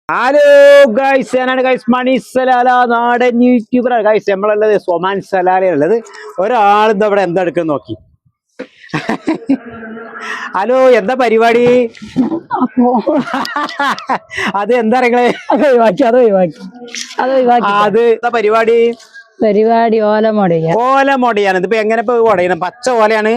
Hello guys, ഞാനാണ് guys മണി Salalah, നാടൻ യൂട്യൂബറാണ് guys. നമ്മളുള്ളത് സൊമാൻ സലാലയുള്ളത്. ഒരാളിന്ന് അവിടെ എന്താ എടുക്കുന്നത് നോക്കി. ഹലോ, എന്താ പരിപാടി? അത് എന്താ നിങ്ങള് അത് എന്താ പരിപാടി? ഓല മൊടയാണ്. ഇതിപ്പോ എങ്ങനെ ഉടയണം? പച്ച ഓലയാണ്.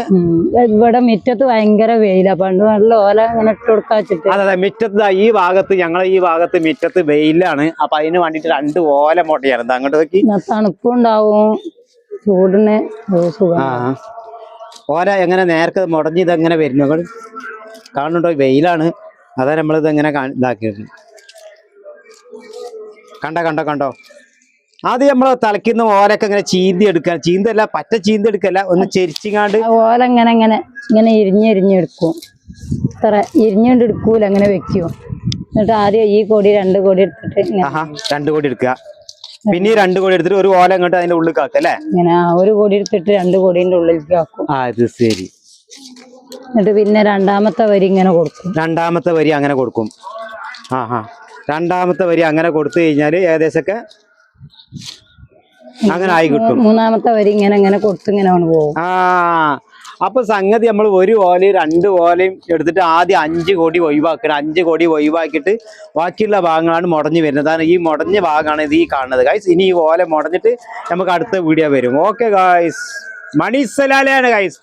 ഇവിടെ മുറ്റത്ത് ഭയങ്കര വെയിലാ. പണ്ട് നല്ല ഓല ഇങ്ങനെ ഇട്ട് കൊടുക്കാച്ചിട്ട്. അതെ, മുറ്റത്ത് ഈ ഭാഗത്ത്, ഞങ്ങളെ ഈ ഭാഗത്ത് മുറ്റത്ത് വെയിലാണ്. അപ്പൊ അതിന് വേണ്ടിട്ട് 2 ഓല മൊടയാണ്. അങ്ങോട്ട് നോക്കി. തണുപ്പുണ്ടാവും, ചൂടിന് ഓല എങ്ങനെ നേരത്തെ മുടഞ്ഞ് ഇതെങ്ങനെ വരുന്നു കാണുന്നുണ്ടോ? വെയിലാണ്. അതാ നമ്മളിത് എങ്ങനെ ഇതാക്കിയത്. കണ്ടോ ആദ്യം നമ്മള് തലക്കുന്ന ഓലൊക്കെ ഇങ്ങനെ ചീന്തി എടുക്കുക. ചീന്തല്ല, പറ്റ ചീന്തി എടുക്കല്ല, ഒന്ന് ചെരിച്ചിങ്ങാണ്ട് ഓല ഇങ്ങനെ ഇരിഞ്ഞെടുക്കും. ഇത്ര ഇരിഞ്ഞോണ്ട് എടുക്കൂല, അങ്ങനെ വെക്കും. എന്നിട്ട് ആദ്യം ഈ കൊടി 2 കൊടി എടുത്തിട്ട് 2 കൊടി എടുക്കുക. പിന്നെ 2 കൊടി എടുത്തിട്ട് ഒരു ഓല ഇങ്ങോട്ട് അതിന്റെ ഉള്ളിൽ ആക്കുക അല്ലേ? ഇങ്ങനെ ഒരു കൊടി എടുത്തിട്ട് 2 കൊടിന്റെ ഉള്ളിലേക്ക് ആക്കും. അത് ശരി. എന്നിട്ട് പിന്നെ രണ്ടാമത്തെ വരി ഇങ്ങനെ കൊടുക്കും. രണ്ടാമത്തെ വരി അങ്ങനെ കൊടുക്കും. രണ്ടാമത്തെ വരി അങ്ങനെ കൊടുത്തു കഴിഞ്ഞാല് ഏകദേശമൊക്കെ അങ്ങനെ ആയി കിട്ടും. മൂന്നാമത്തെ വരി ഇങ്ങനെ കൊടുത്ത് ഇങ്ങനെ പോകും. അപ്പൊ സംഗതി നമ്മൾ ഒരു ഓലയും 2 ഓലയും എടുത്തിട്ട് ആദ്യം 5 കൊടി ഒഴിവാക്കണം. 5 കൊടി ഒഴിവാക്കിയിട്ട് ബാക്കിയുള്ള ഭാഗങ്ങളാണ് മുടഞ്ഞു വരുന്നത്. അതാണ് ഈ മുടഞ്ഞ ഭാഗമാണ് ഇത് ഈ കാണുന്നത് ഗൈസ്. ഇനി ഈ ഓല മുടഞ്ഞിട്ട് നമുക്ക് അടുത്ത വീഡിയോ വരും. ഓക്കെ ഗൈസ്, മണി സലാലയാണ് ഗൈസ്.